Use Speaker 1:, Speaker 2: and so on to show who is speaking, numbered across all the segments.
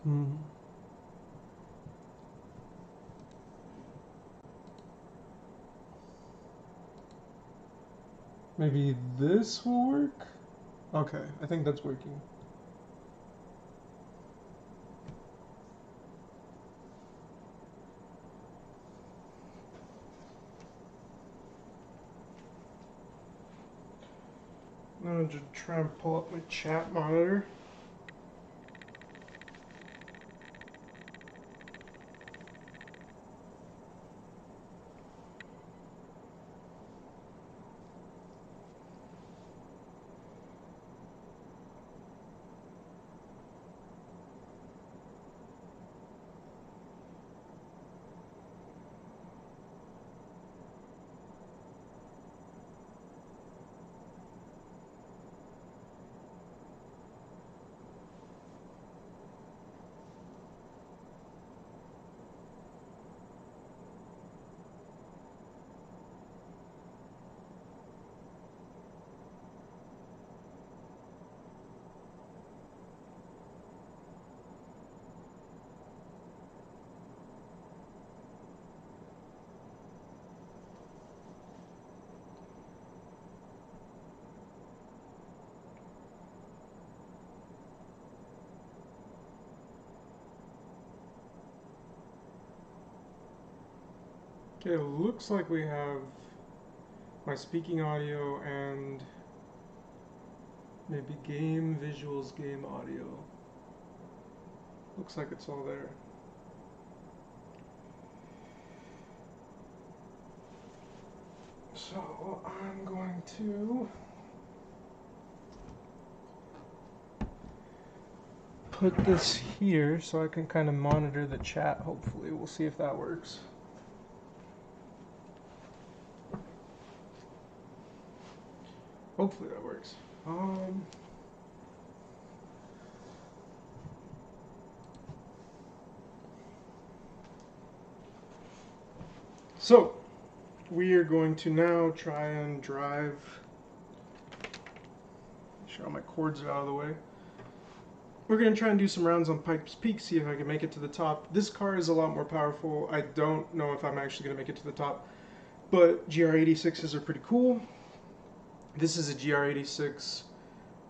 Speaker 1: Hmm. Maybe this will work? Okay, I think that's working. I'm gonna just try and pull up my chat monitor. Okay, it looks like we have my speaking audio and maybe game visuals, game audio. Looks like it's all there. So I'm going to put this here so I can kind of monitor the chat, hopefully. We'll see if that works. Hopefully that works. So we are going to now try and drive. Make sure all my cords are out of the way. We're going to try and do some rounds on Pikes Peak, see if I can make it to the top. This car is a lot more powerful. I don't know if I'm actually going to make it to the top, but GR86s are pretty cool. This is a GR86.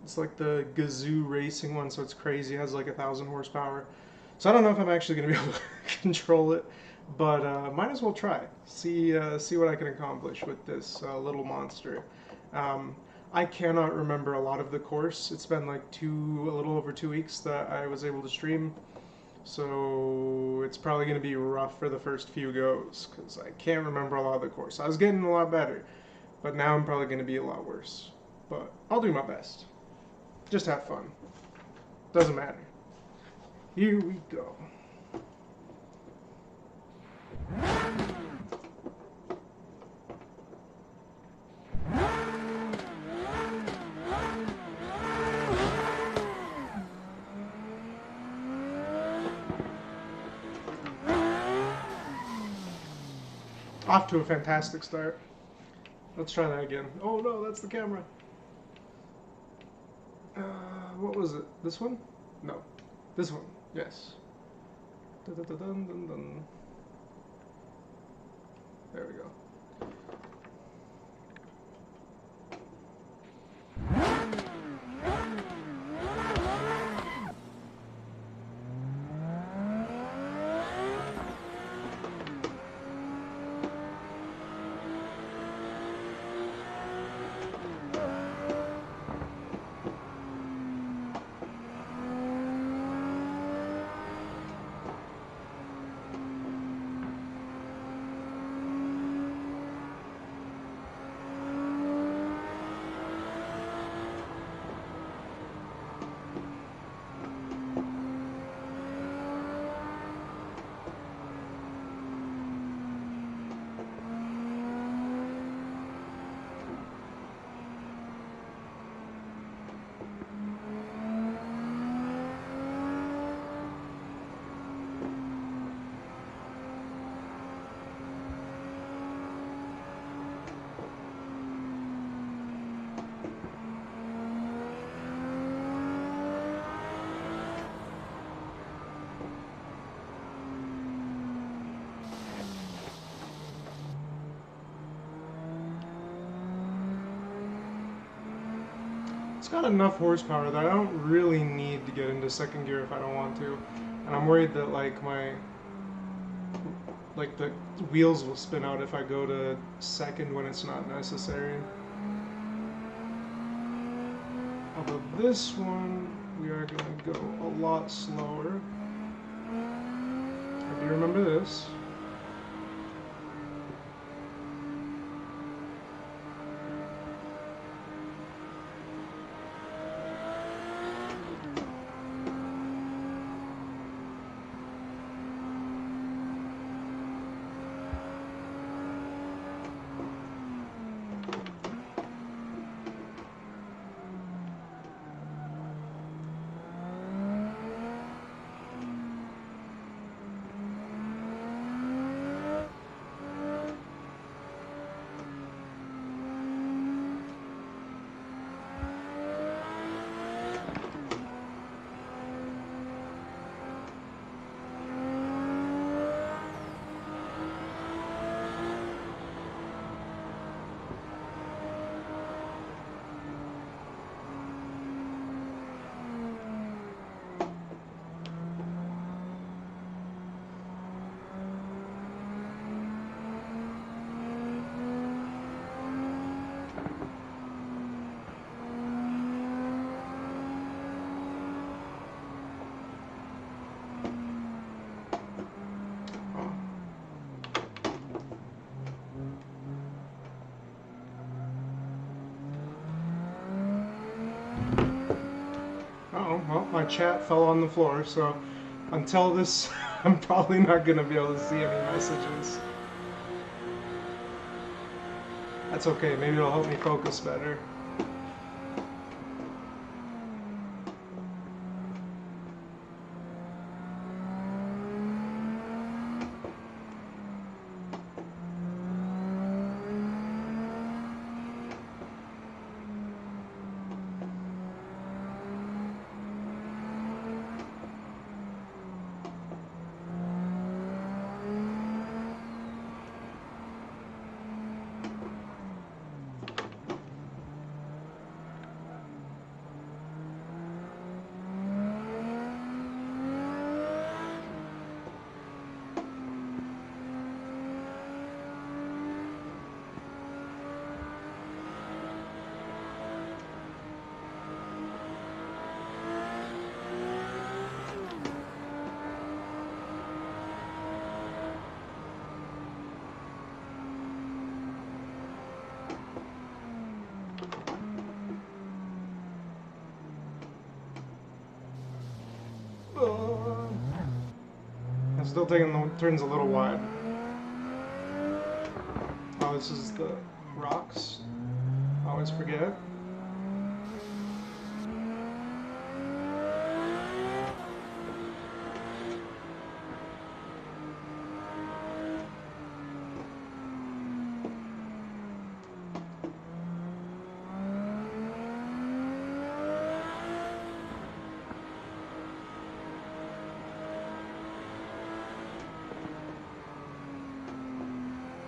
Speaker 1: It's like the Gazoo racing one, so it's crazy. It has like 1,000 horsepower. So I don't know if I'm actually going to be able to control it, but might as well try. See what I can accomplish with this little monster. I cannot remember a lot of the course. It's been like a little over 2 weeks that I was able to stream, so it's probably going to be rough for the first few goes because I can't remember a lot of the course. I was getting a lot better, but now I'm probably going to be a lot worse. But I'll do my best. Just have fun. Doesn't matter. Here we go. Off to a fantastic start. Let's try that again. Oh no, that's the camera. What was it? This one? No. This one. Yes. Dun, dun, dun, dun, dun. There we go. got enough horsepower that I don't really need to get into second gear if I don't want to. And I'm worried that like the wheels will spin out if I go to second when it's not necessary. Although this one, we are going to go a lot slower. I do remember this. Oh, well, my chat fell on the floor, so until this, I'm probably not going to be able to see any messages. That's okay, maybe it'll help me focus better. I'm still taking the turns a little wide. Oh, this is the rocks. I always forget.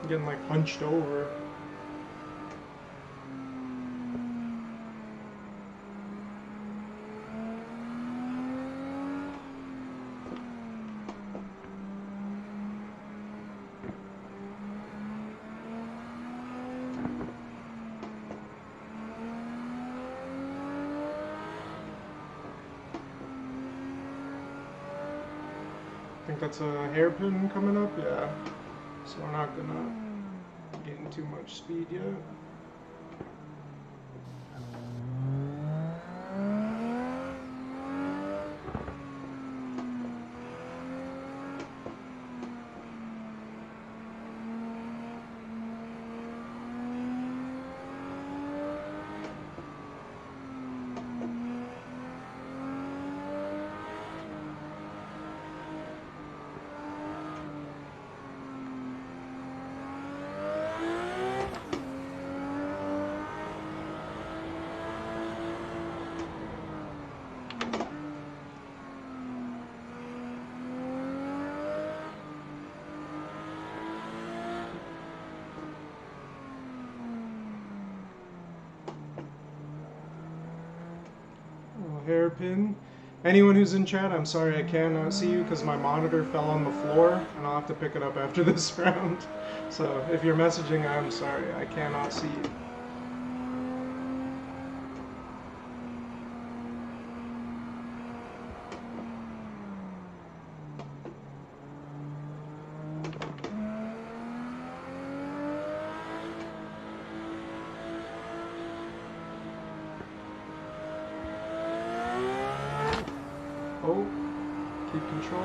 Speaker 1: I'm getting like hunched over. I think that's a hairpin coming up, yeah. So we're not gonna gain too much speed yet. hairpin. Anyone who's in chat, I'm sorry I cannot see you because my monitor fell on the floor and I'll have to pick it up after this round. So if you're messaging, I'm sorry, I cannot see you. Oh, keep control.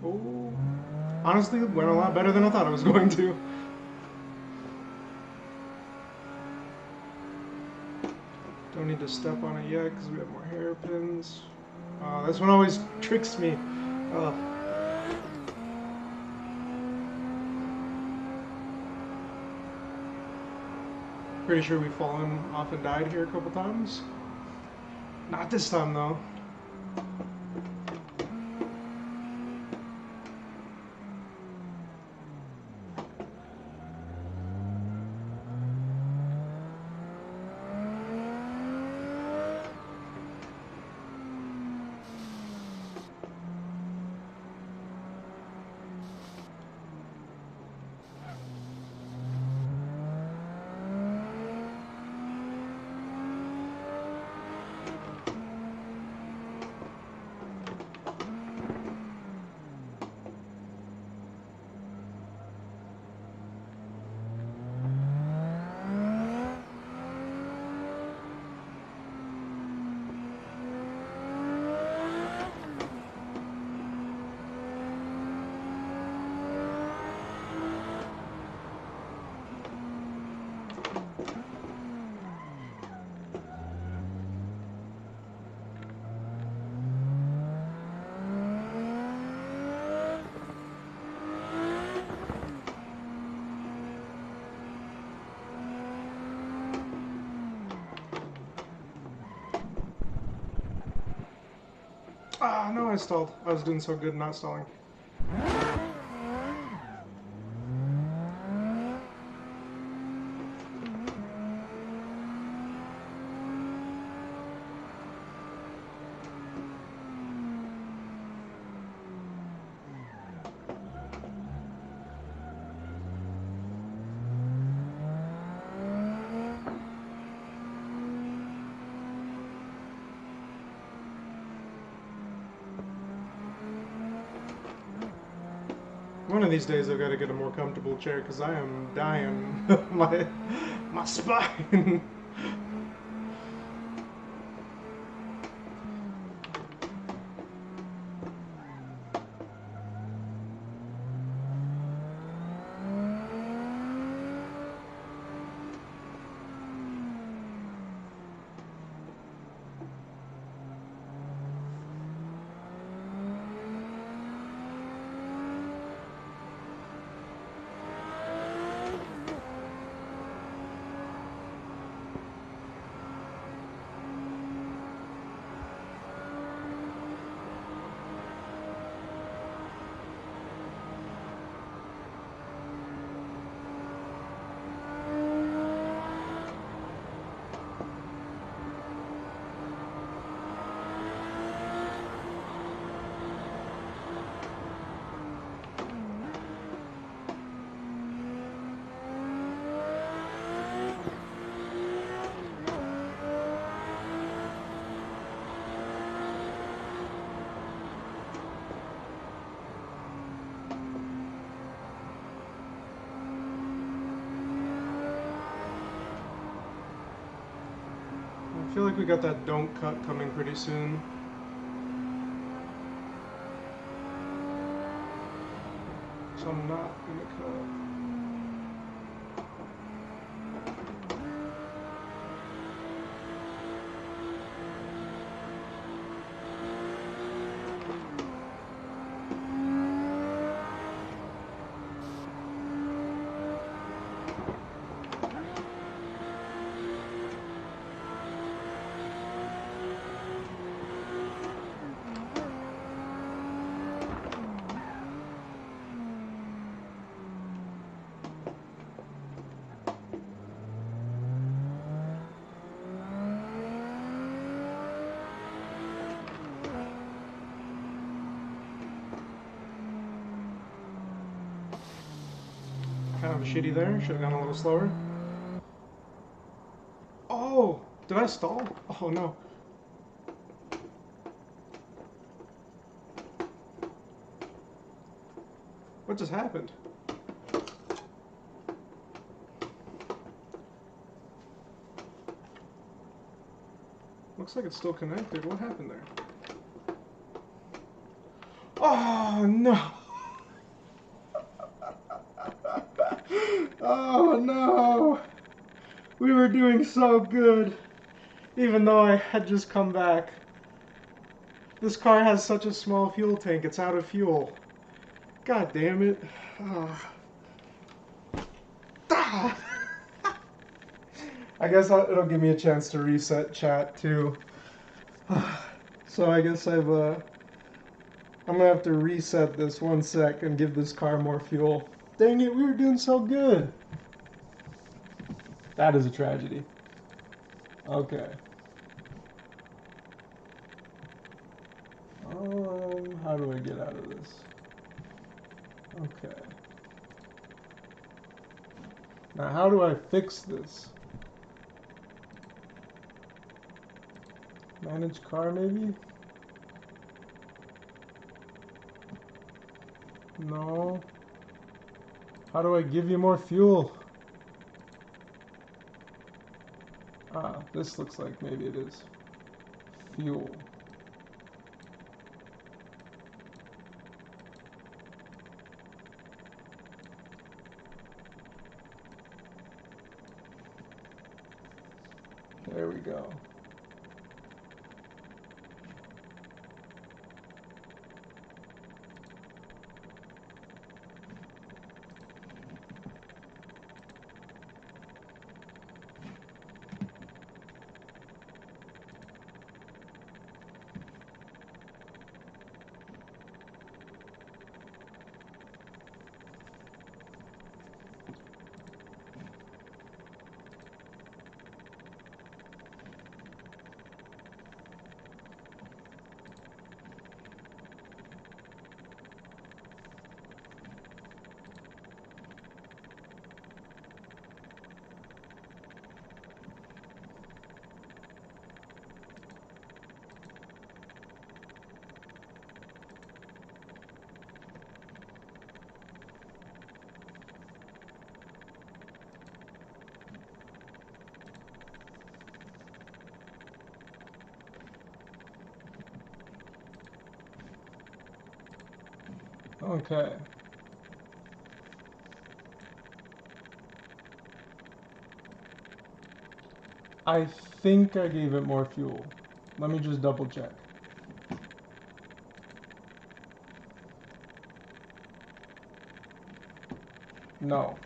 Speaker 1: Oh, honestly, it went a lot better than I thought it was going to. Don't need to step on it yet because we have more hairpins. This one always tricks me. Pretty sure we've fallen off and died here a couple times. Not this time though. Ah, no, I stalled. I was doing so good not stalling. One of these days I've got to get a more comfortable chair because I am dying. my spine. I feel like we got that don't cut coming pretty soon. So I'm not gonna cut. kind of shitty there. Should have gone a little slower. Oh! Did I stall? Oh no. What just happened? Looks like it's still connected. What happened there? Oh no! Oh no! We were doing so good, even though I had just come back. This car has such a small fuel tank, it's out of fuel. God damn it. Oh. Ah. I guess it'll give me a chance to reset chat too. So I guess I'm gonna have to reset this 1 sec and give this car more fuel. Dang it, we were doing so good. That is a tragedy. Okay. How do I get out of this? Okay. Now how do I fix this? Manage car maybe? No. How do I give you more fuel? Ah, this looks like maybe it is. Fuel. There we go. Okay. I think I gave it more fuel. Let me just double check. No.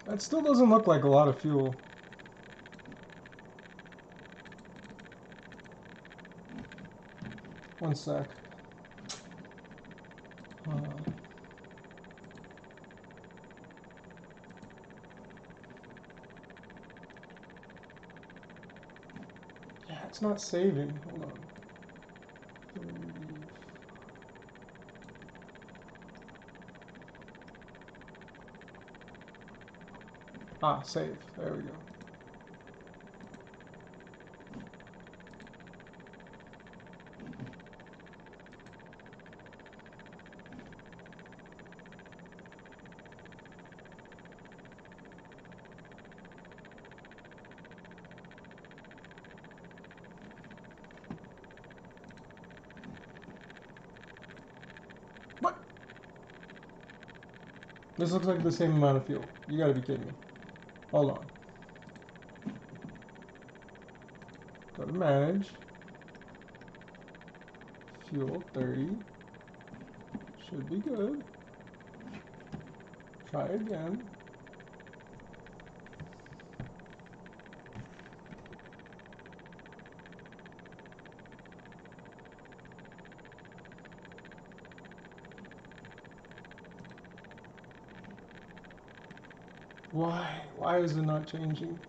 Speaker 1: That still doesn't look like a lot of fuel. One sec. Yeah, it's not saving. Hold on. Ah, save. There we go. This looks like the same amount of fuel. You gotta be kidding me. Hold on. Go to manage. Fuel 30. Should be good. Try again. Why? Why is it not changing?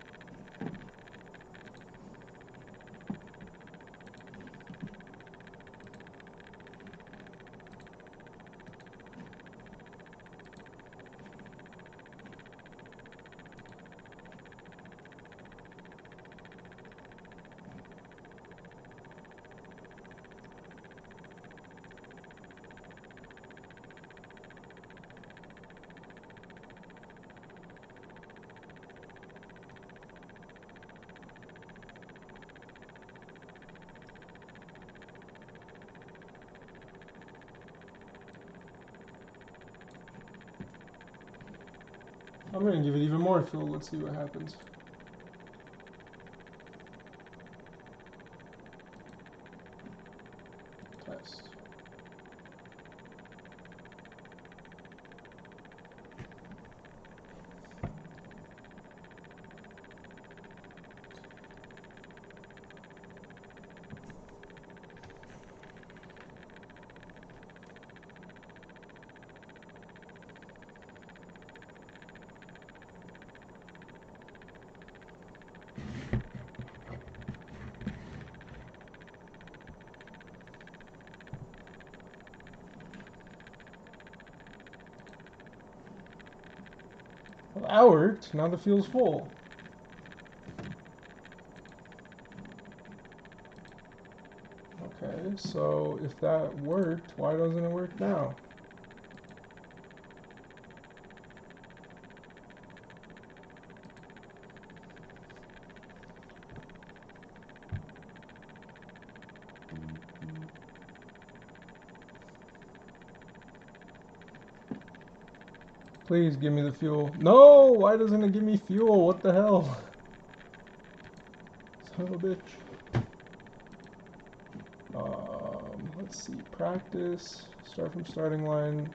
Speaker 1: I'm gonna give it even more fuel. Let's see what happens. Test. Well, that worked. Now the fuel's full. Okay, so if that worked, why doesn't it work now? Please give me the fuel. No! Why doesn't it give me fuel? What the hell? Son of a bitch. Let's see. Practice. Start from starting line.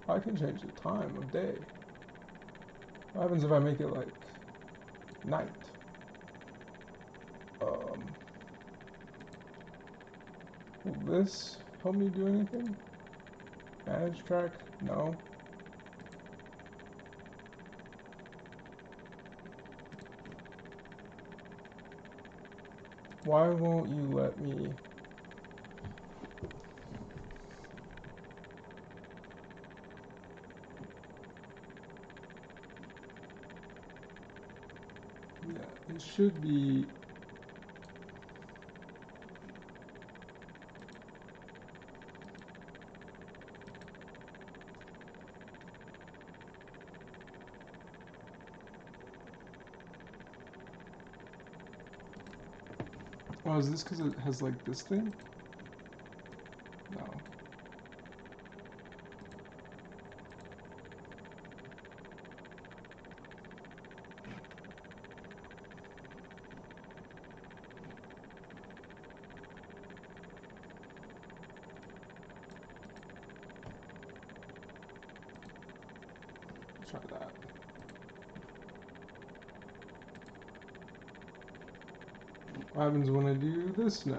Speaker 1: I can change the time of day. What happens if I make it like night? Will this help me do anything? Manage track? No. Why won't you let me? Yeah, it should be. Oh, is this because it has like this thing? No. Try that. What happens when I do this now?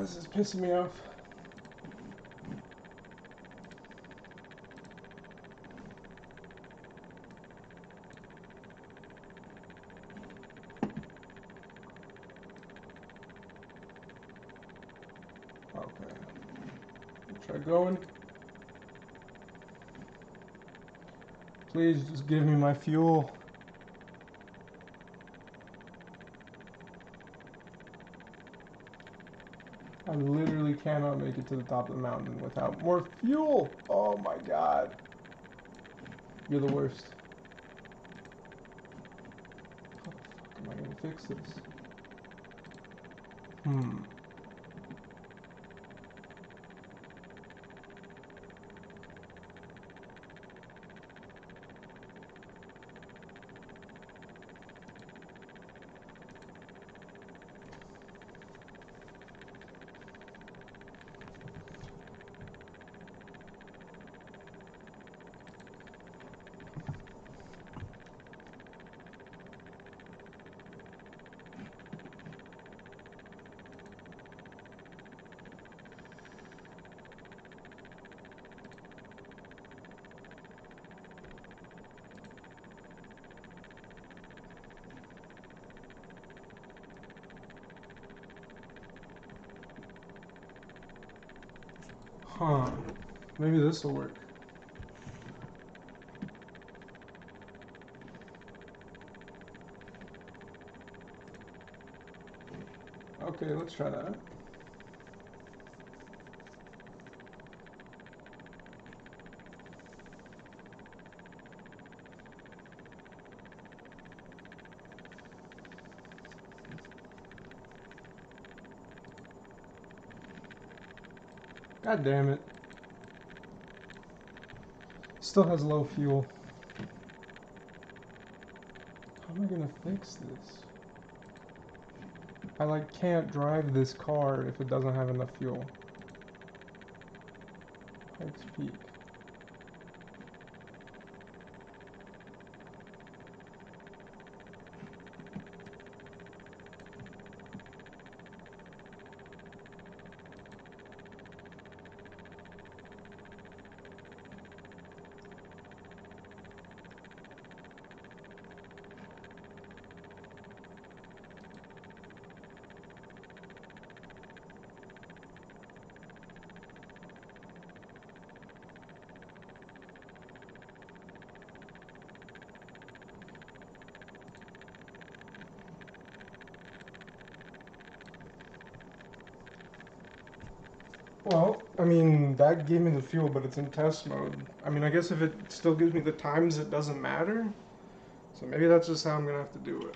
Speaker 1: this is pissing me off. Okay. Try going. Please just give me my fuel. I literally cannot make it to the top of the mountain without more fuel. Oh my god. You're the worst. How the fuck am I gonna fix this? Huh. Maybe this will work. Okay, let's try that. God damn it. Still has low fuel. How am I gonna fix this? I like can't drive this car if it doesn't have enough fuel. Pikes Peak. Well, I mean, that gave me the fuel, but it's in test mode. I mean, I guess if it still gives me the times, it doesn't matter. So maybe that's just how I'm going to have to do it.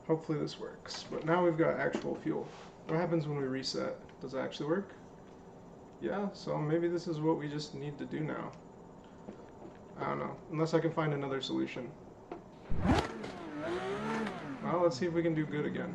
Speaker 1: Hopefully this works. But now we've got actual fuel. What happens when we reset? Does it actually work? Yeah, so maybe this is what we just need to do now. I don't know. Unless I can find another solution. Well, let's see if we can do good again.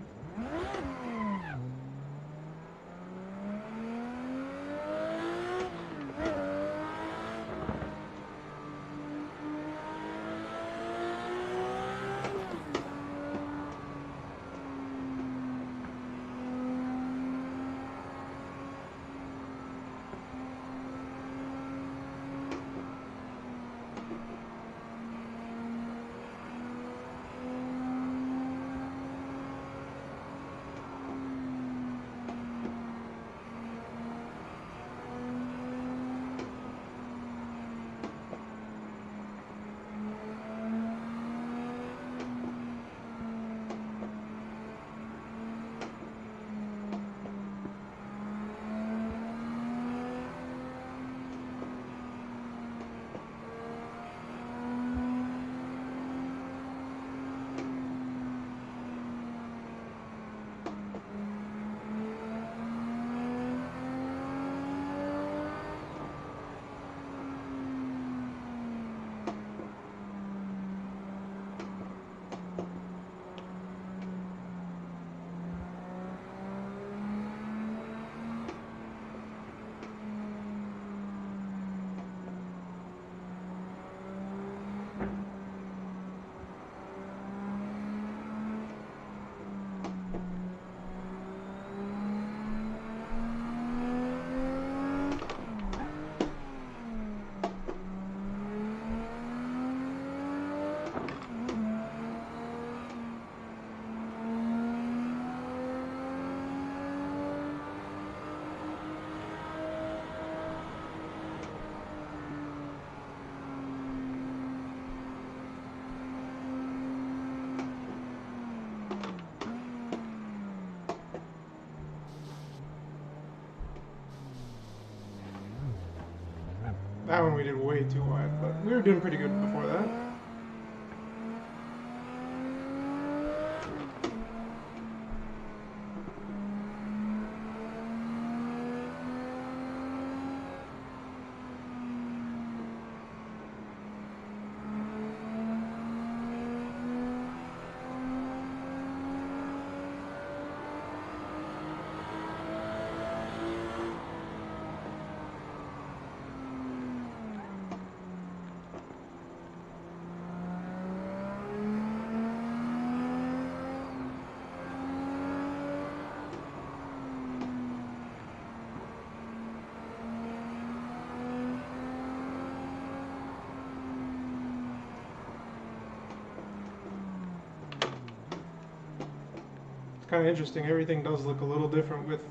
Speaker 1: That one we did way too wide, but we were doing pretty good before that. Kind of interesting. Everything does look a little different with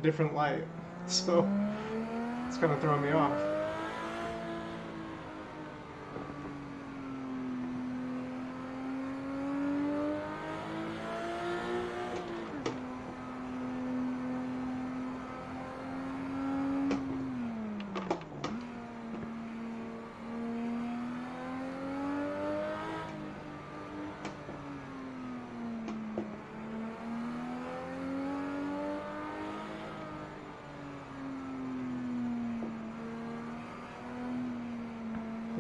Speaker 1: different light, so it's kind of throwing me off.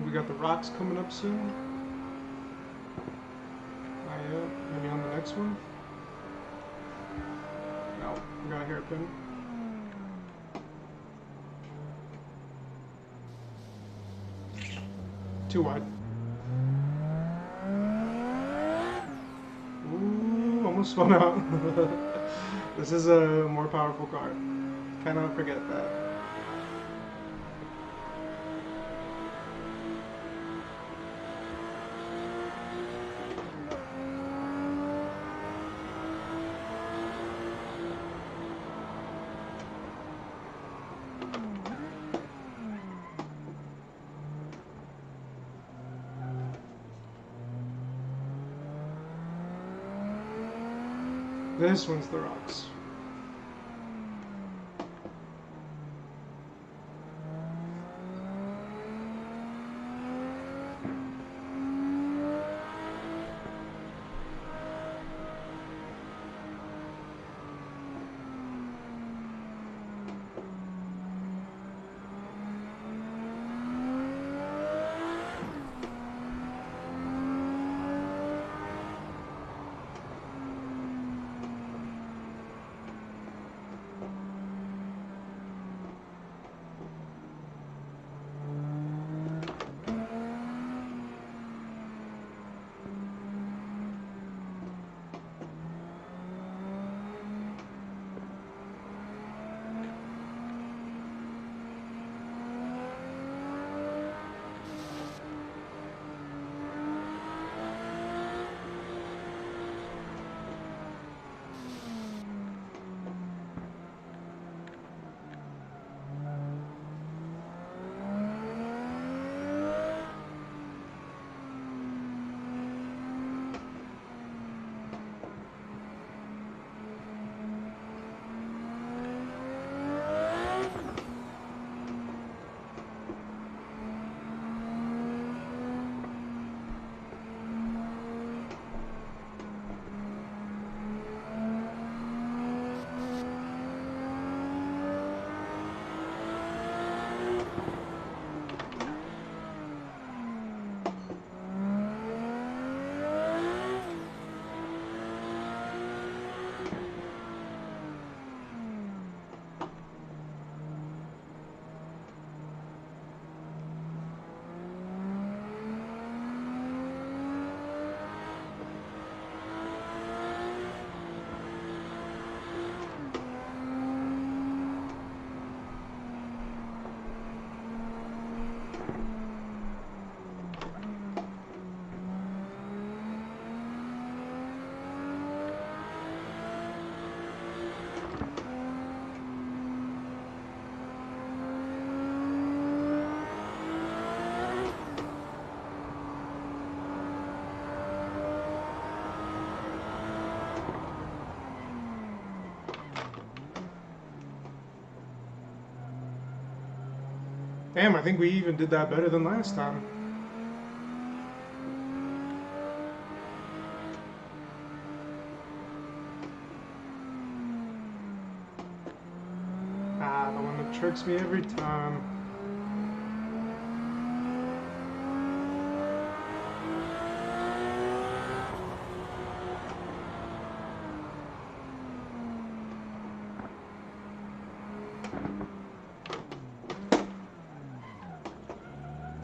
Speaker 1: We got the rocks coming up soon. Not yet. Maybe on the next one. No, we got a hairpin. Too wide. Ooh, almost spun out. This is a more powerful car. Cannot forget that. This one's the rocks. Damn, I think we even did that better than last time. Ah, the one that tricks me every time.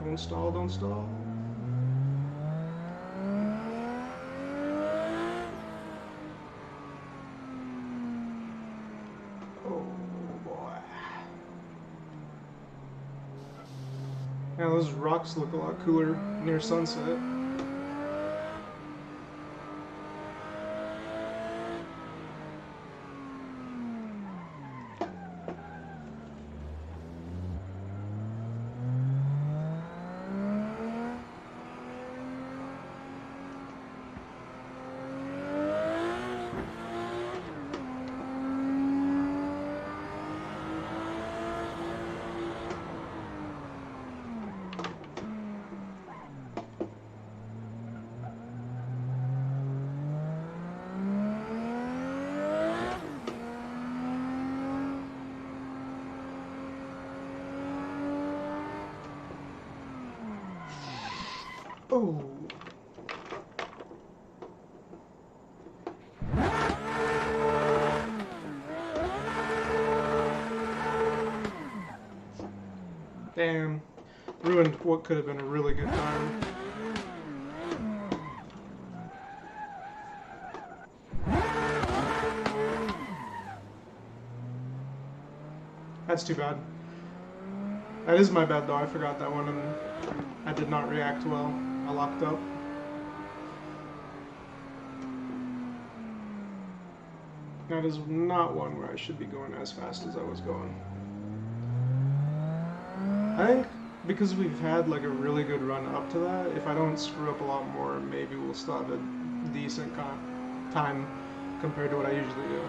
Speaker 1: Don't stall, don't stall. Oh boy. Now those rocks look a lot cooler near sunset. Oh. Damn. Ruined what could have been a really good time. That's too bad. That is my bad though, I forgot that one and I did not react well. I locked up. That is not one where I should be going as fast as I was going. I think because we've had like a really good run up to that, if I don't screw up a lot more, maybe we'll still have a decent time compared to what I usually do.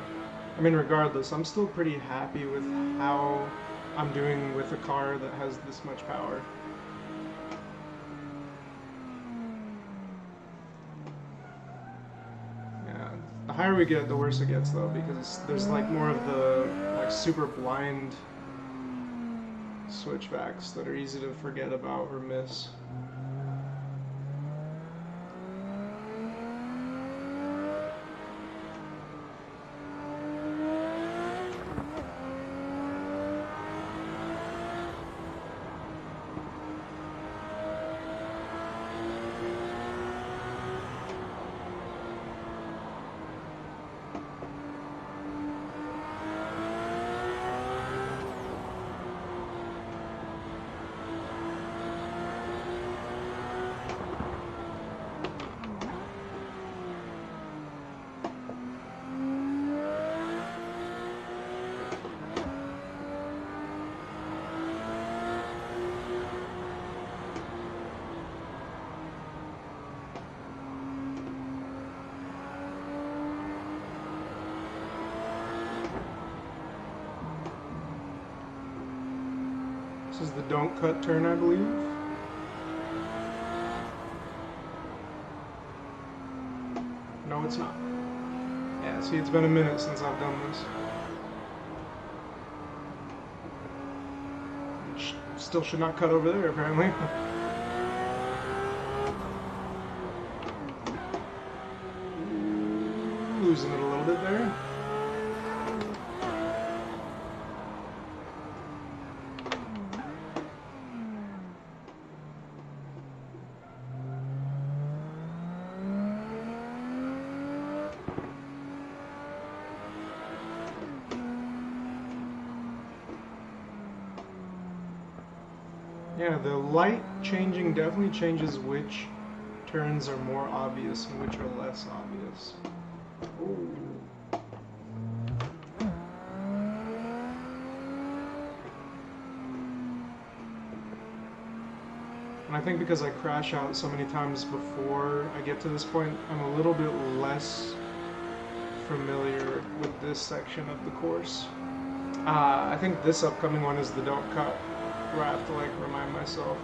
Speaker 1: I mean, regardless, I'm still pretty happy with how I'm doing with a car that has this much power. Yeah, the higher we get, the worse it gets though, because there's like more of the like super blind switchbacks that are easy to forget about or miss. This is the don't cut turn, I believe. No, it's not. Yeah, see, it's been a minute since I've done this. Still should not cut over there, apparently. Losing it a little bit there. Yeah, the light changing definitely changes which turns are more obvious and which are less obvious. Ooh. And I think because I crash out so many times before I get to this point, I'm a little bit less familiar with this section of the course. I think this upcoming one is the don't cut. where I have to like remind myself.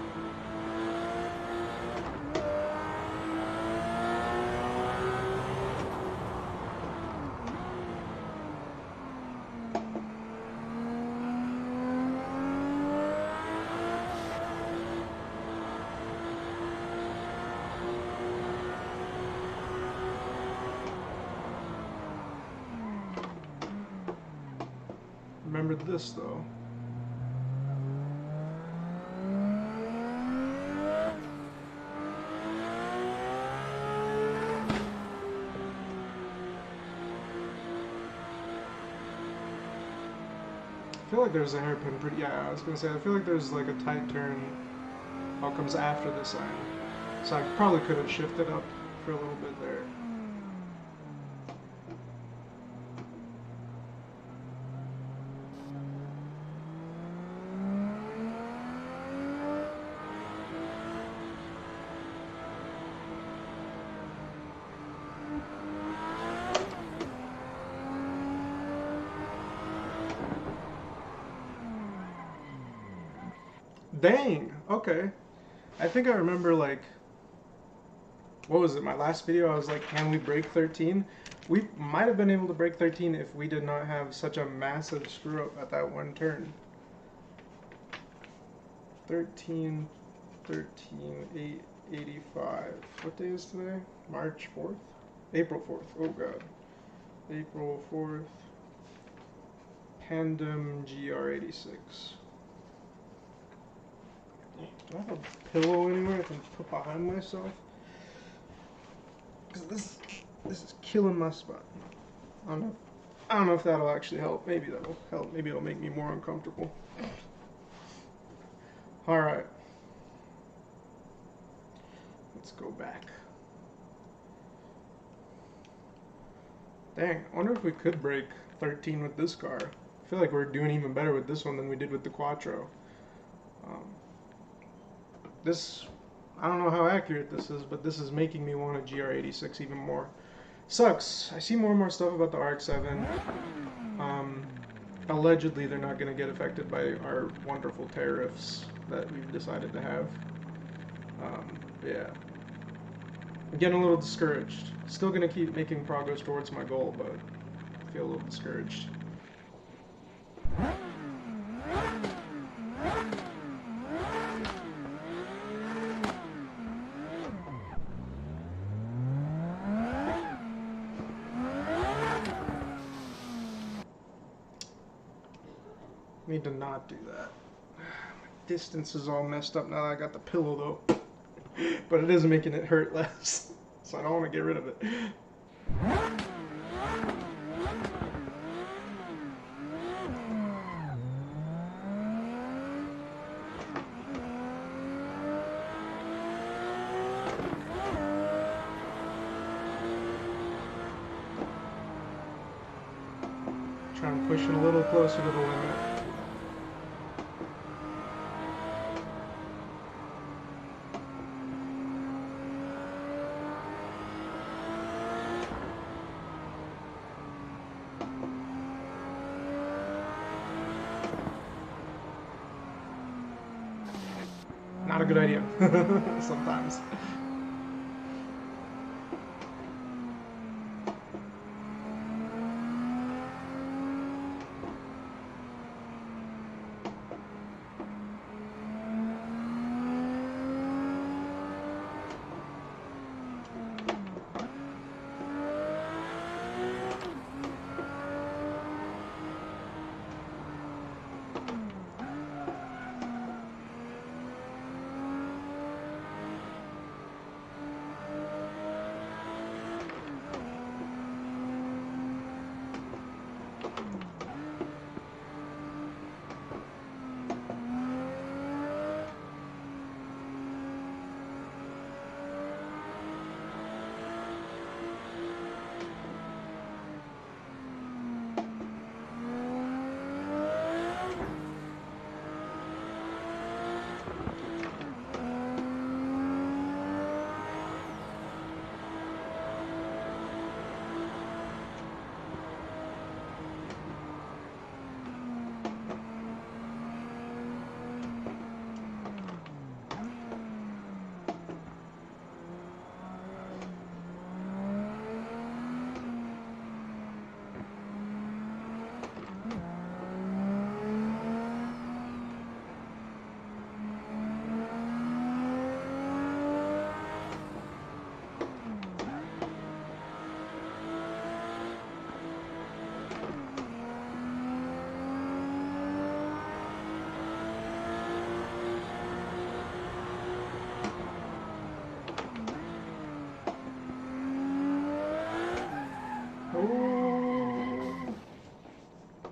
Speaker 1: Remember this though. I feel like there's a hairpin pretty, yeah, I was gonna say, I feel like there's like a tight turn all comes after this sign. So I probably could have shifted up for a little bit there. Dang, okay. I think I remember like, what was it, my last video, I was like, can we break 13? We might have been able to break 13 if we did not have such a massive screw up at that one turn. 13, 13, 885. What day is today? March 4th? April 4th, oh god. April 4th. Pandem GR86. Do I have a pillow anywhere I can put behind myself? Because this is killing my spine. I don't know if that'll actually help. Maybe that'll help. Maybe it'll make me more uncomfortable. Alright. Let's go back. Dang, I wonder if we could break 13 with this car. I feel like we're doing even better with this one than we did with the Quattro. This, I don't know how accurate this is, but this is making me want a GR86 even more. Sucks. I see more and more stuff about the RX-7. Allegedly, they're not going to get affected by our wonderful tariffs that we've decided to have. Yeah. I'm getting a little discouraged. Still going to keep making progress towards my goal, but I feel a little discouraged. Need to not do that. My distance is all messed up now that I got the pillow though. But it is making it hurt less. So I don't want to get rid of it. Try and push it a little closer to the limit. Not a good idea, sometimes.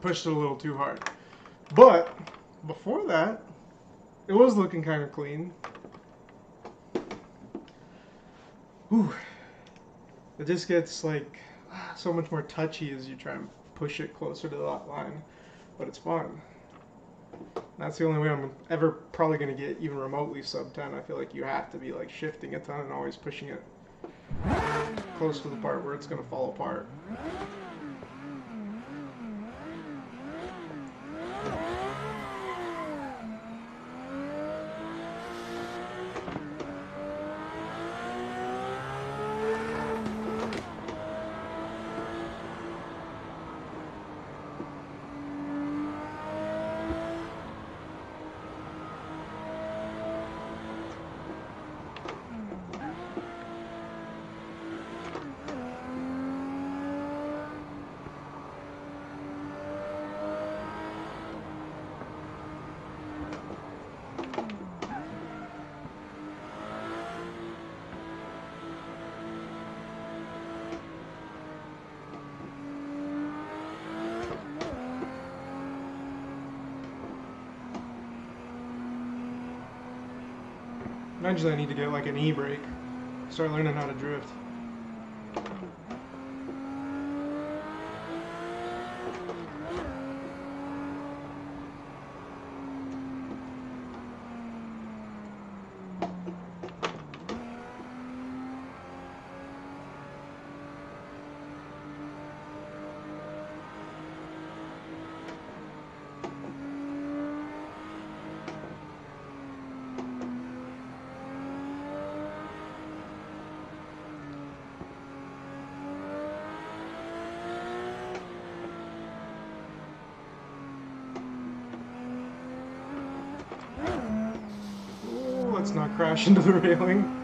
Speaker 1: pushed it a little too hard. But before that, it was looking kind of clean. Whew. It just gets like so much more touchy as you try and push it closer to the lot line, but it's fun. That's the only way I'm ever probably going to get even remotely sub 10. I feel like you have to be like shifting a ton and always pushing it close to the part where it's going to fall apart. Eventually I need to get like an e-brake, start learning how to drift. Let's not crash into the railing.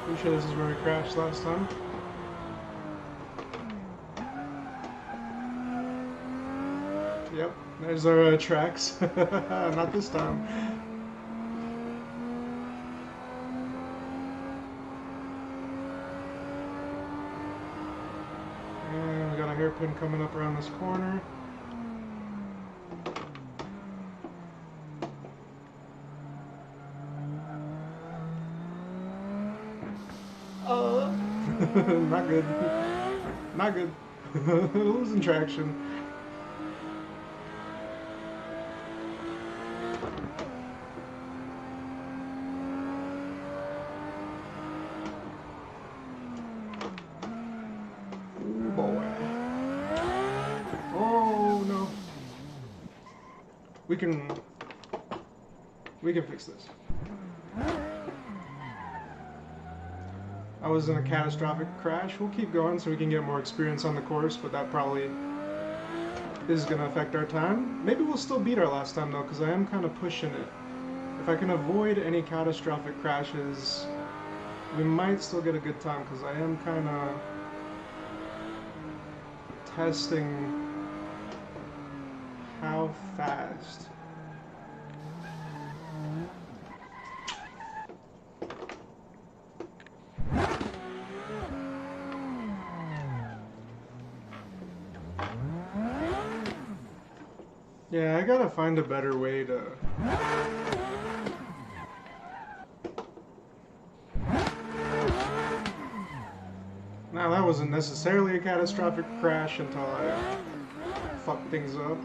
Speaker 1: Pretty sure this is where we crashed last time. Yep, there's our tracks. Not this time. And we got a hairpin coming up around this corner. Not good. Not good. Losing traction. Ooh, boy. Oh no. We can fix this. I was in a catastrophic crash. We'll keep going so we can get more experience on the course, but that probably is going to affect our time. Maybe we'll still beat our last time though, because I am kind of pushing it. If I can avoid any catastrophic crashes, we might still get a good time, because I am kind of testing how fast. Yeah, I gotta find a better way to... Now that wasn't necessarily a catastrophic crash until I fucked things up.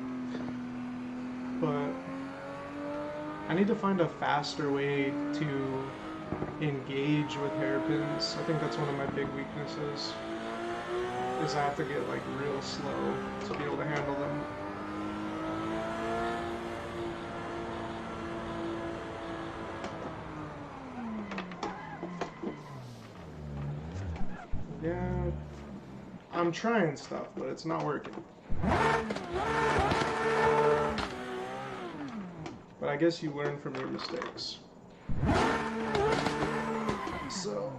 Speaker 1: But I need to find a faster way to engage with hairpins. I think that's one of my big weaknesses, is I have to get like real slow to be able to handle them. I'm trying stuff, but it's not working. But I guess you learn from your mistakes. So...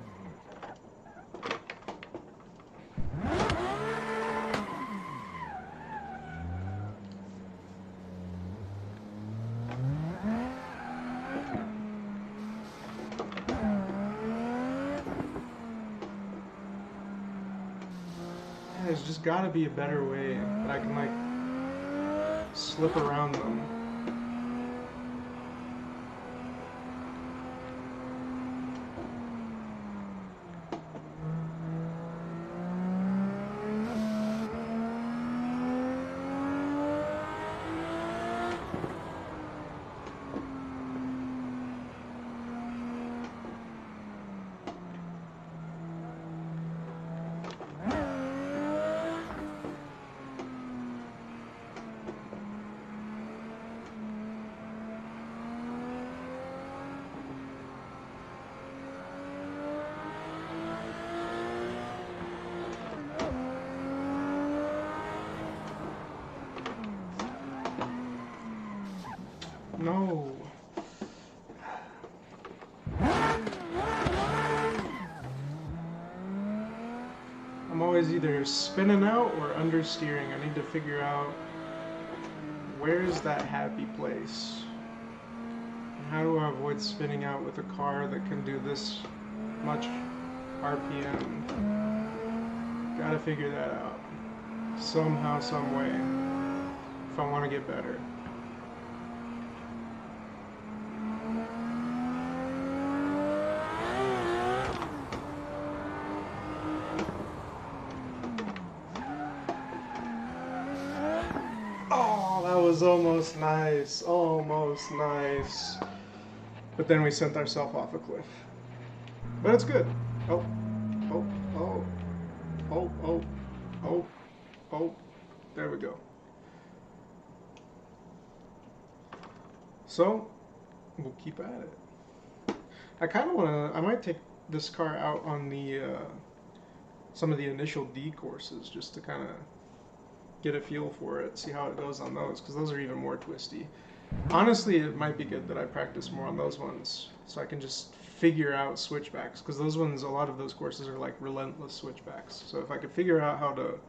Speaker 1: there's just gotta be a better way that I can, like, slip around them. No. I'm always either spinning out or understeering. I need to figure out where's that happy place. And how do I avoid spinning out with a car that can do this much RPM? Gotta figure that out. Somehow, some way. If I want to get better. Was almost nice, almost nice. But then we sent ourselves off a cliff. But it's good. Oh, oh, oh, oh, oh, oh, oh. There we go. So, we'll keep at it. I kind of want to, I might take this car out on the, some of the initial D courses just to kind of get a feel for it, see how it goes on those, because those are even more twisty. Honestly, it might be good that I practice more on those ones, so I can just figure out switchbacks, because those ones, a lot of those courses are like relentless switchbacks. So if I could figure out how to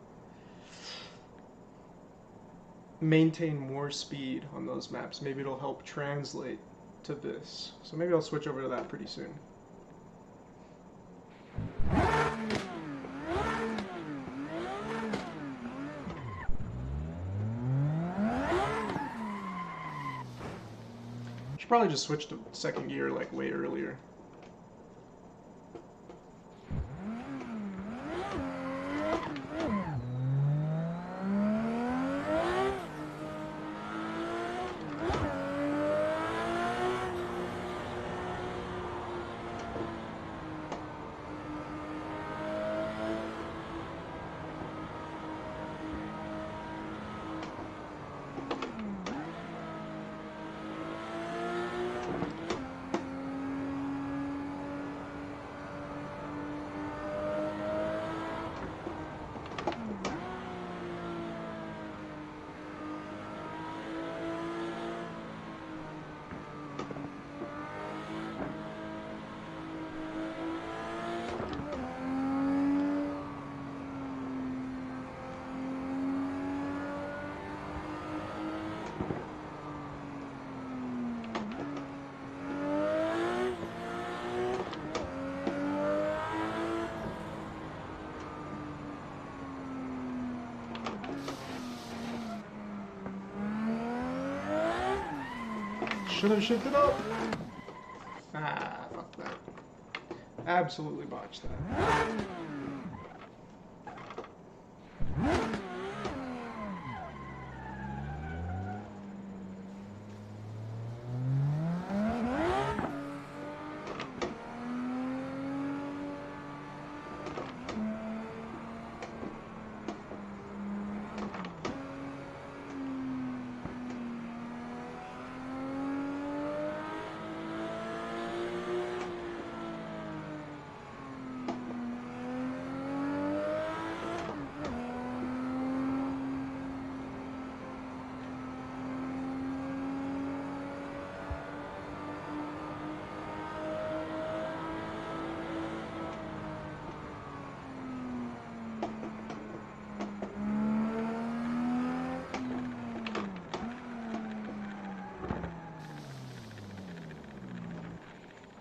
Speaker 1: maintain more speed on those maps, maybe it'll help translate to this. So maybe I'll switch over to that pretty soon. Should probably just switch to second gear like way earlier. Should have shifted up. Ah, fuck that. Absolutely botched that.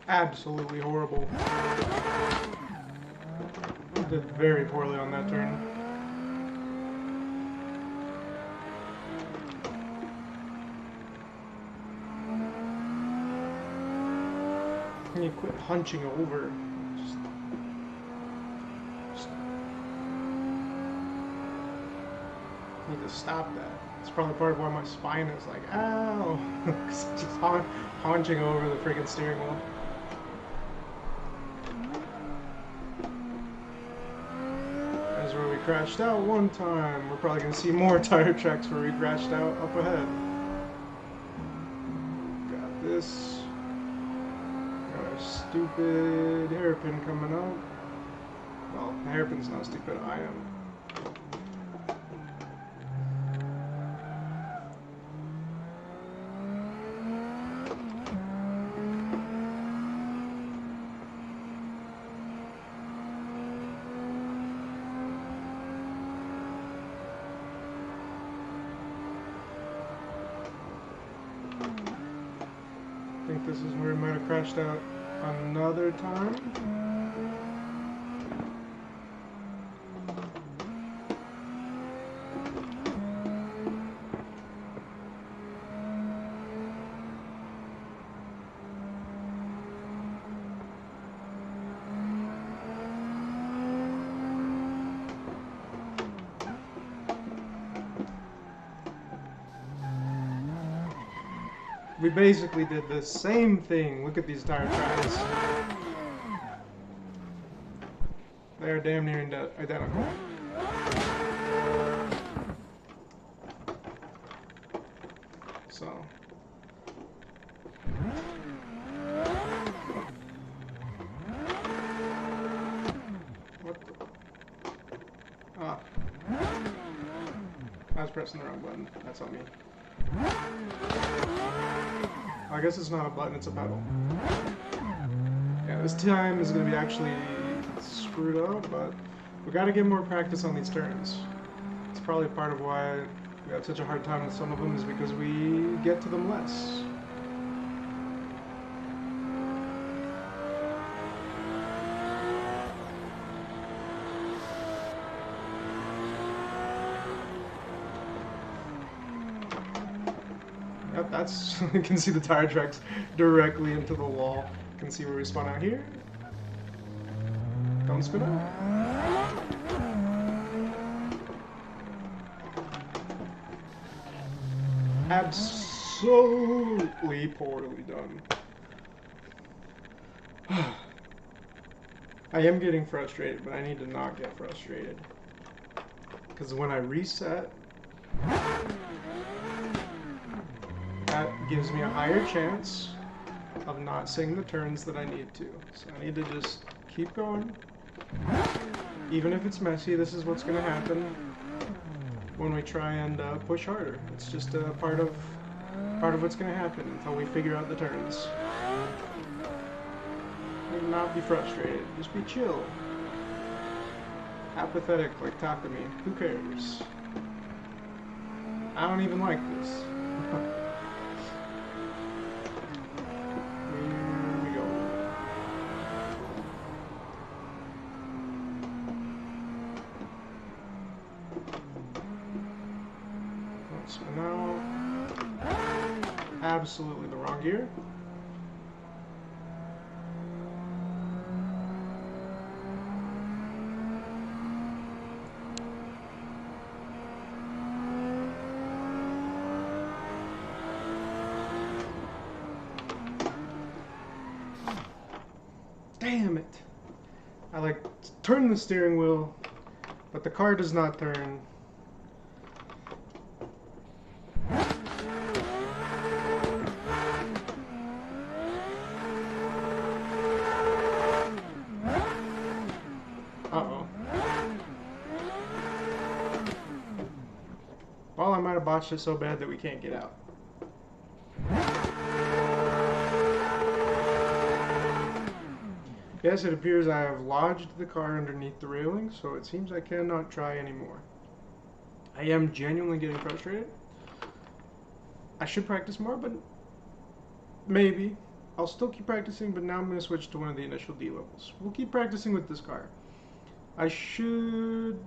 Speaker 1: Absolutely horrible. Did very poorly on that turn. Can you quit hunching over? Just need to stop that. It's probably part of why my spine is like, ow! Just hunching over the freaking steering wheel. That's where we crashed out one time. We're probably going to see more tire tracks where we crashed out up ahead. Got this. Got a stupid hairpin coming up. Well, the hairpin's not stupid, I am. I think this is where we might have crashed out another time. We basically did the same thing. Look at these tire tracks. They are damn near identical. So. What the? Ah. I was pressing the wrong button. That's on me. I guess it's not a button, it's a pedal. Yeah, this time is going to be actually screwed up, but we got to get more practice on these turns. It's probably part of why we have such a hard time with some of them, is because we get to them less. Yep, that's, you can see the tire tracks directly into the wall. You can see where we spun out here. Don't spin out. Absolutely poorly done. I am getting frustrated, but I need to not get frustrated. Because when I reset, that gives me a higher chance of not seeing the turns that I need to. So I need to just keep going. Even if it's messy, this is what's going to happen when we try and push harder. It's just a part of what's going to happen until we figure out the turns. And not be frustrated. Just be chill. Apathetic like Takumi. Who cares? I don't even like this. So now, absolutely the wrong gear. Damn it! I like turn the steering wheel, but the car does not turn. Uh-oh. Well, I might have botched it so bad that we can't get out. Yes, it appears I have lodged the car underneath the railing, so it seems I cannot try anymore. I am genuinely getting frustrated. I should practice more, but maybe. I'll still keep practicing, but now I'm going to switch to one of the initial D levels. We'll keep practicing with this car. I should,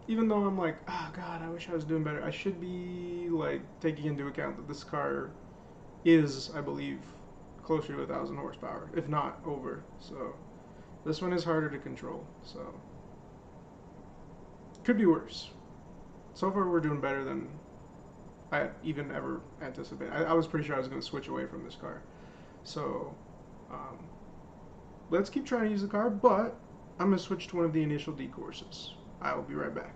Speaker 1: even though I'm like, oh god, I wish I was doing better, I should be like taking into account that this car is, I believe, closer to 1,000 horsepower, if not over. So this one is harder to control, so could be worse. So far we're doing better than I had even ever anticipated. I was pretty sure I was going to switch away from this car. So um, let's keep trying to use the car, but I'm going to switch to one of the initial D courses. I will be right back.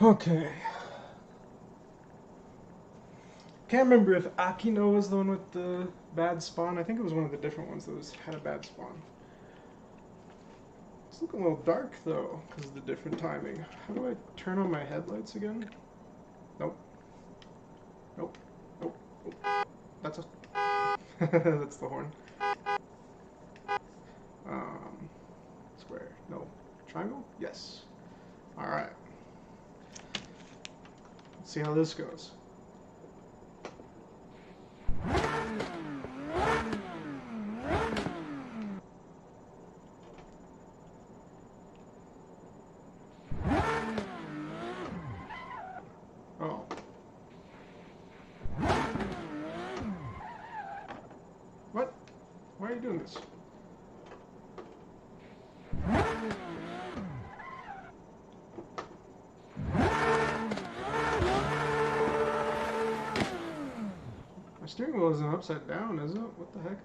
Speaker 1: Okay. Can't remember if Akino was the one with the bad spawn. I think it was one of the different ones that had a bad spawn. It's looking a little dark though, because of the different timing. How do I turn on my headlights again? Nope. Nope. Nope. Nope. That's a... That's the horn. Square. No. Triangle? Yes. Alright. Let's see how this goes. Oh. What? Why are you doing this? My steering wheel isn't upside down, is it? What the heck?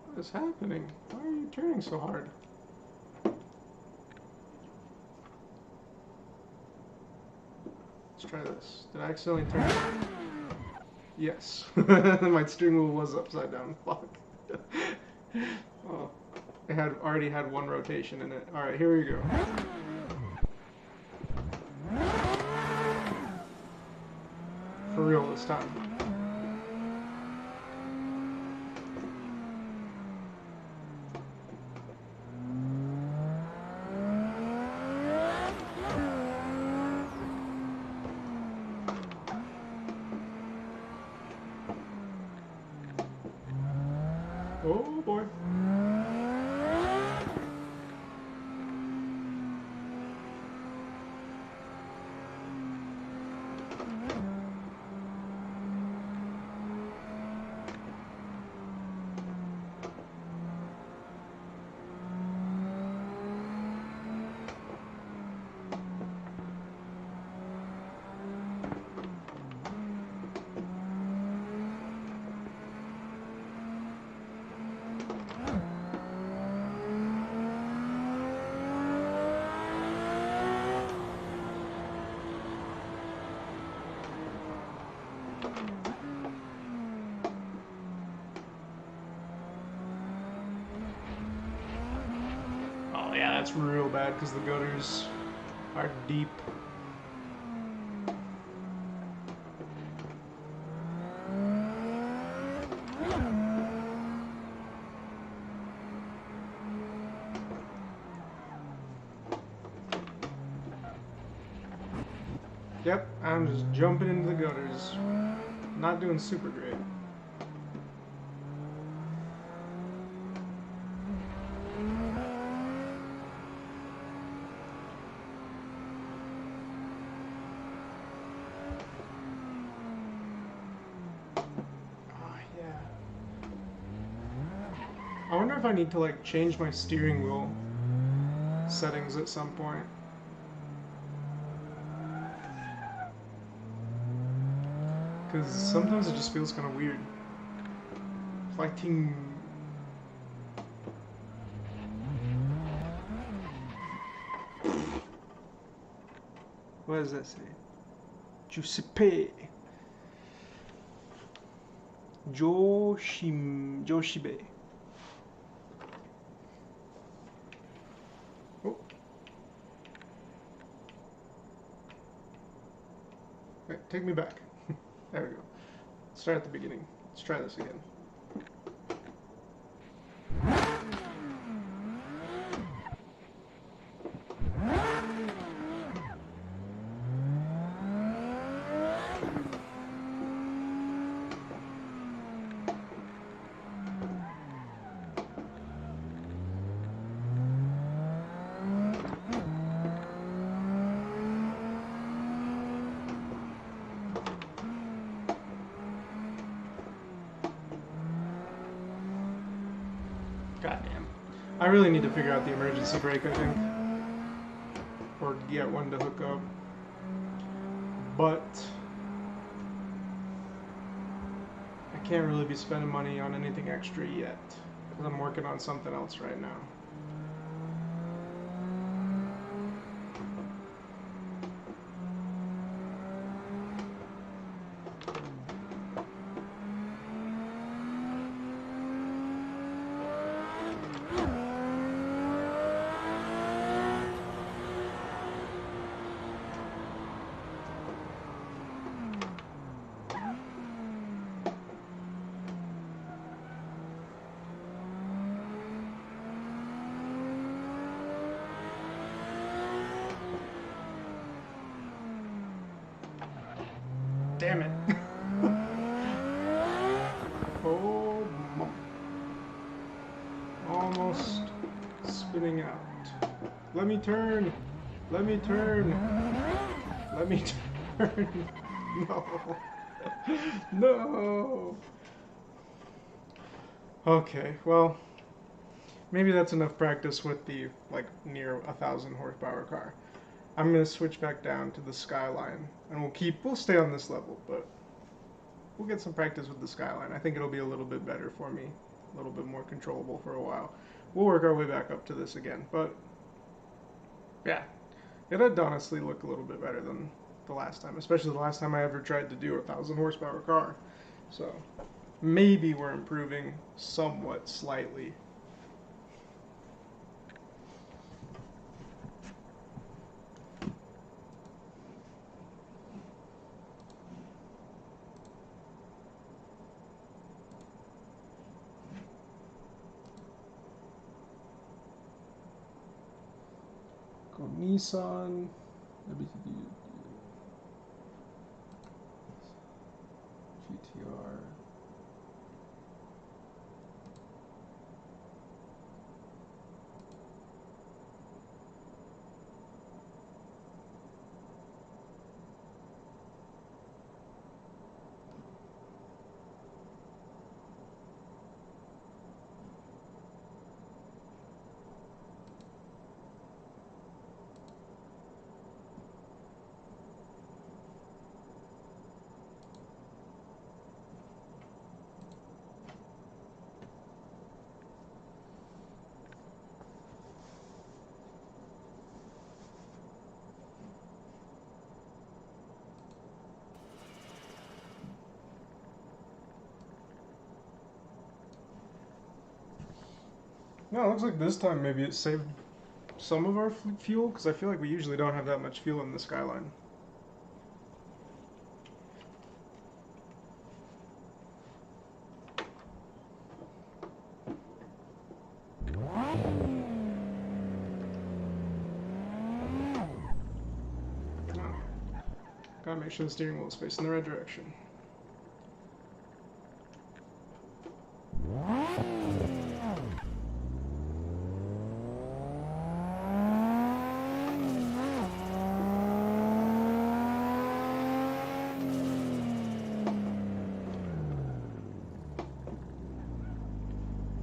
Speaker 1: What is happening? Why are you turning so hard? Let's try this. Did I accidentally turn it? Yes. My steering wheel was upside down. Fuck. Oh, it had already had one rotation in it. Alright, here we go. For real this time. Oh boy. Oh yeah, that's real bad because the gutters are deep. Yep, I'm just jumping into the gutters. Not doing super great. I wonder if I need to like change my steering wheel settings at some point. Because sometimes it just feels kind of weird. Fighting. What does that say? Giuseppe. Joshibe. Oh. Wait, take me back. There we go. Start at the beginning. Let's try this again. Goddamn. I really need to figure out the emergency brake, I think. Or get one to hook up. But I can't really be spending money on anything extra yet, because I'm working on something else right now. Damn it. Oh, almost spinning out. Let me turn. Let me turn. Let me turn. No. No. Okay, well, maybe that's enough practice with the, like, near 1,000 horsepower car. I'm going to switch back down to the Skyline, and we'll stay on this level, but we'll get some practice with the Skyline. I think it'll be a little bit better for me, a little bit more controllable for a while. We'll work our way back up to this again, but yeah, it did honestly look a little bit better than the last time, especially the last time I ever tried to do a 1,000 horsepower car. So maybe we're improving somewhat slightly. Go Nissan, GTR. No, it looks like this time maybe it saved some of our fuel, because I feel like we usually don't have that much fuel in the Skyline. Oh. Gotta make sure the steering wheel is facing the right direction.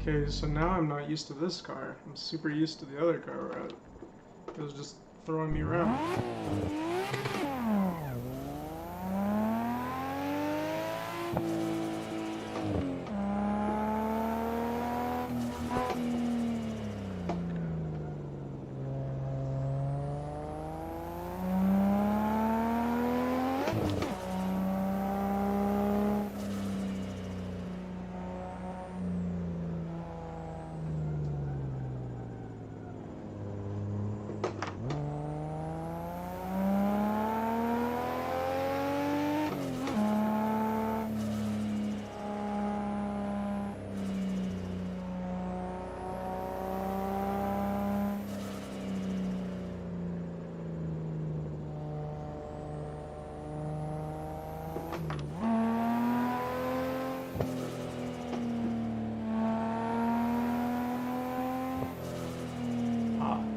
Speaker 1: Okay, so now I'm not used to this car. I'm super used to the other car route. It was just throwing me around.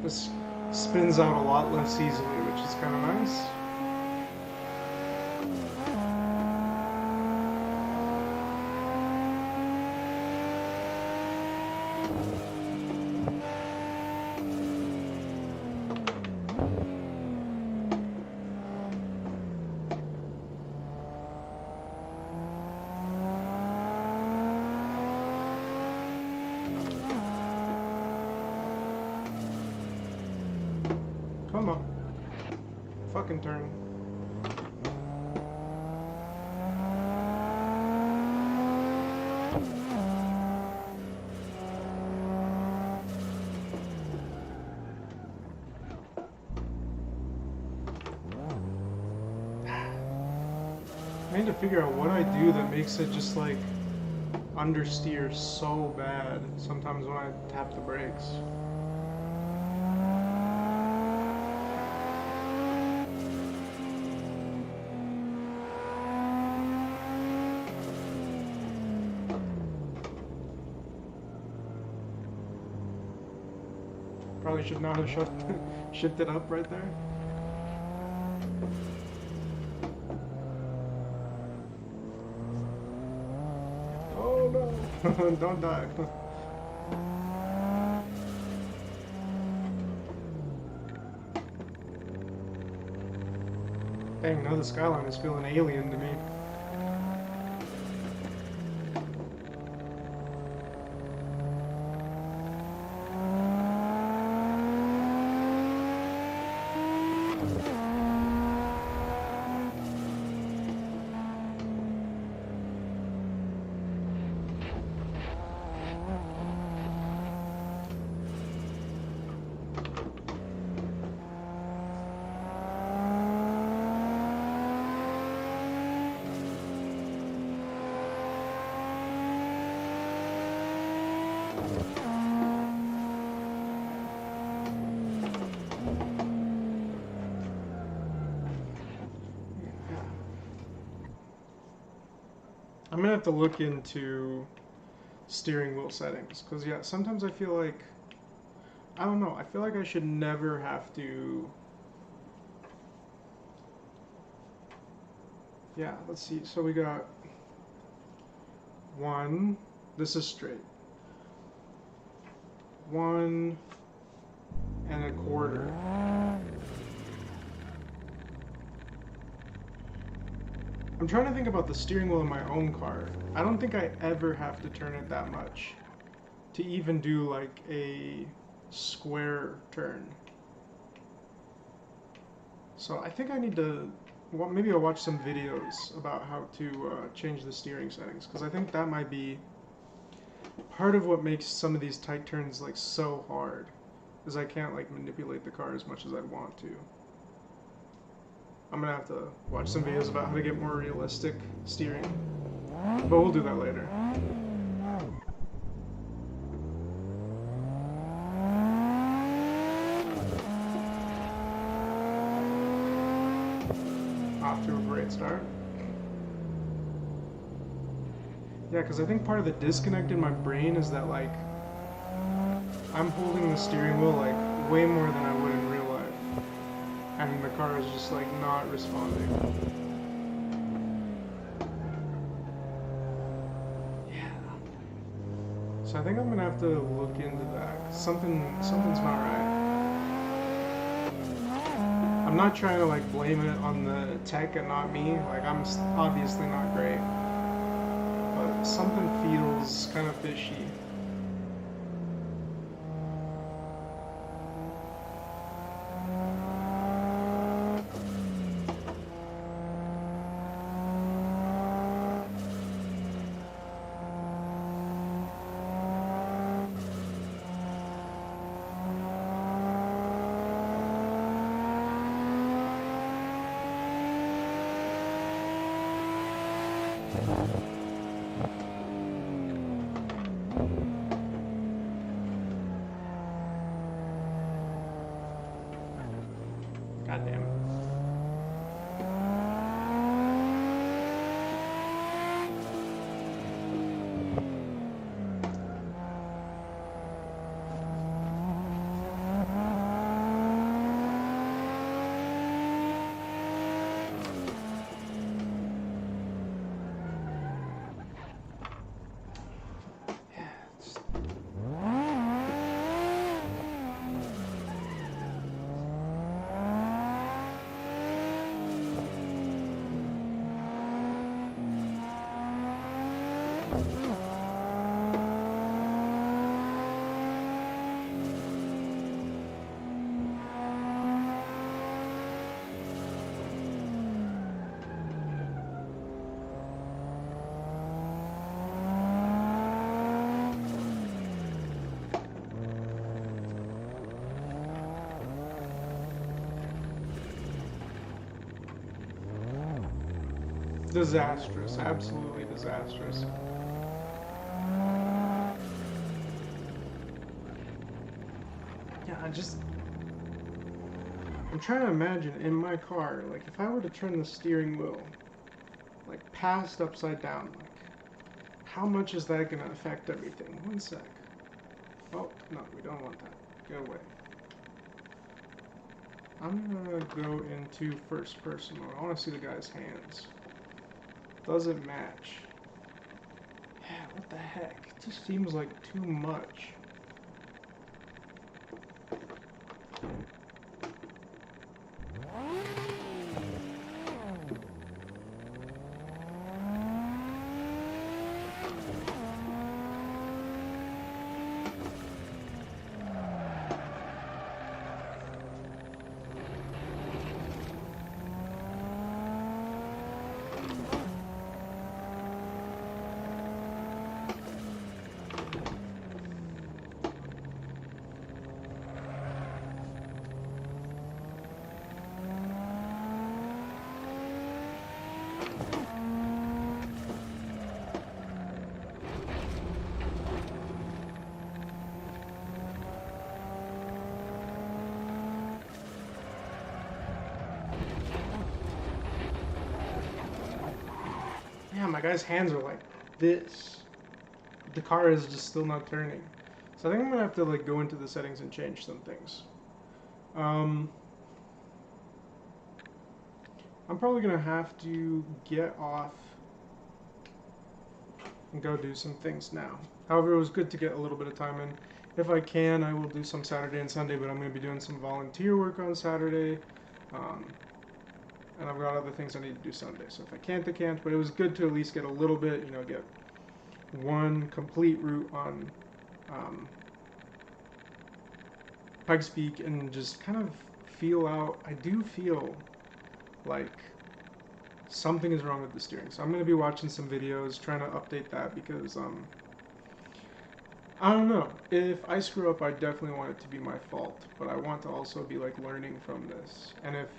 Speaker 1: This spins out a lot less easily, which is kind of nice. turn. I need to figure out what I do that makes it just like understeer so bad sometimes when I tap the brakes. Probably should not have shifted up right there. Don't die. Dang, now the skyline is feeling alien to me. I'm gonna have to look into steering wheel settings because yeah, sometimes I feel like I don't know. I feel like I should never have to. Yeah, let's see. So we got one. This is straight. 1 1/4. I'm trying to think about the steering wheel in my own car. I don't think I ever have to turn it that much to even do like a square turn. So I think I need to, well, maybe I'll watch some videos about how to change the steering settings because I think that might be part of what makes some of these tight turns like so hard is I can't like manipulate the car as much as I'd want to. I'm gonna have to watch some videos about how to get more realistic steering, but we'll do that later. Off to a great start. Yeah, because I think part of the disconnect in my brain is that like I'm holding the steering wheel like way more than I would in real life, and the car is just like not responding. Yeah. So I think I'm gonna have to look into that. Something's not right. I'm not trying to like blame it on the tech and not me. Like I'm obviously not great, but something feels kind of fishy. God damn it. Disastrous, absolutely disastrous. Yeah, I'm trying to imagine in my car, like if I were to turn the steering wheel like past upside down, like how much is that gonna affect everything? One sec. Oh, no, we don't want that. Go away. I'm gonna go into first person mode. I wanna see the guy's hands. Doesn't match. Yeah, what the heck? It just seems like too much. Yeah, my guy's hands are like this. The car is just still not turning. So I think I'm gonna have to like go into the settings and change some things. I'm probably gonna have to get off and go do some things now. However, it was good to get a little bit of time in. If I can, I will do some Saturday and Sunday, but I'm going to be doing some volunteer work on Saturday. And I've got other things I need to do Sunday. So if I can't, I can't. But it was good to at least get a little bit, get one complete route on Pikes Peak and just kind of feel out. I do feel like something is wrong with the steering. So I'm going to be watching some videos, trying to update that because I don't know. If I screw up, I definitely want it to be my fault, but I want to also be like learning from this. And if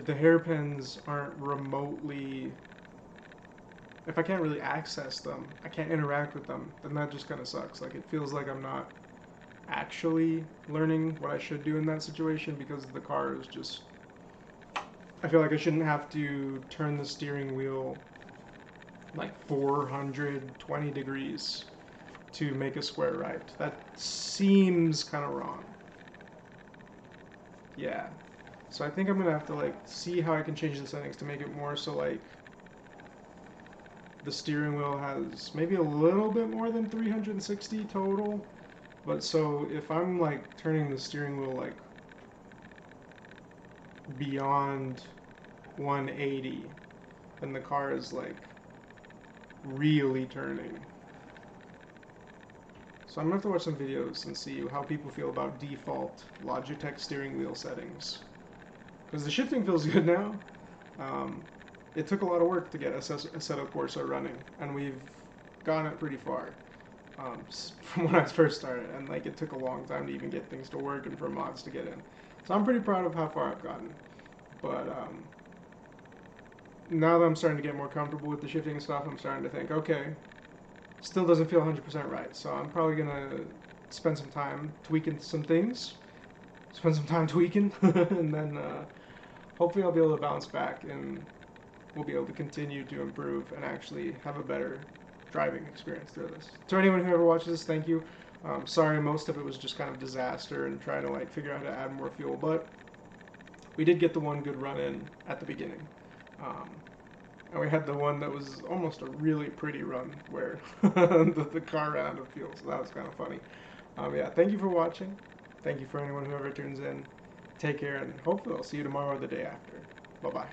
Speaker 1: the hairpins aren't remotely, if I can't really access them, I can't interact with them, then that just kind of sucks. Like it feels like I'm not actually learning what I should do in that situation because the car is just, I feel like I shouldn't have to turn the steering wheel like 420 degrees to make a square right. That seems kind of wrong. Yeah. So I think I'm gonna have to like see how I can change the settings to make it more so like the steering wheel has maybe a little bit more than 360 total. But so if I'm like turning the steering wheel like beyond 180, then the car is like really turning. So I'm gonna have to watch some videos and see how people feel about default Logitech steering wheel settings. Because the shifting feels good now. It took a lot of work to get Assetto Corsa running, and we've gotten it pretty far from when I first started. And like it took a long time to even get things to work and for mods to get in. So I'm pretty proud of how far I've gotten. But now that I'm starting to get more comfortable with the shifting and stuff, I'm starting to think, okay, still doesn't feel 100% right. So I'm probably gonna spend some time tweaking some things, spend some time tweaking, and then hopefully I'll be able to bounce back and we'll be able to continue to improve and actually have a better driving experience through this. To anyone who ever watches this, thank you. Sorry, most of it was just kind of disaster and trying to like figure out how to add more fuel, but we did get the one good run in at the beginning. And we had the one that was almost a really pretty run where the car ran out of fuel, so that was kind of funny. Yeah, thank you for watching. Thank you for anyone who ever tunes in. Take care, and hopefully I'll see you tomorrow or the day after. Bye-bye.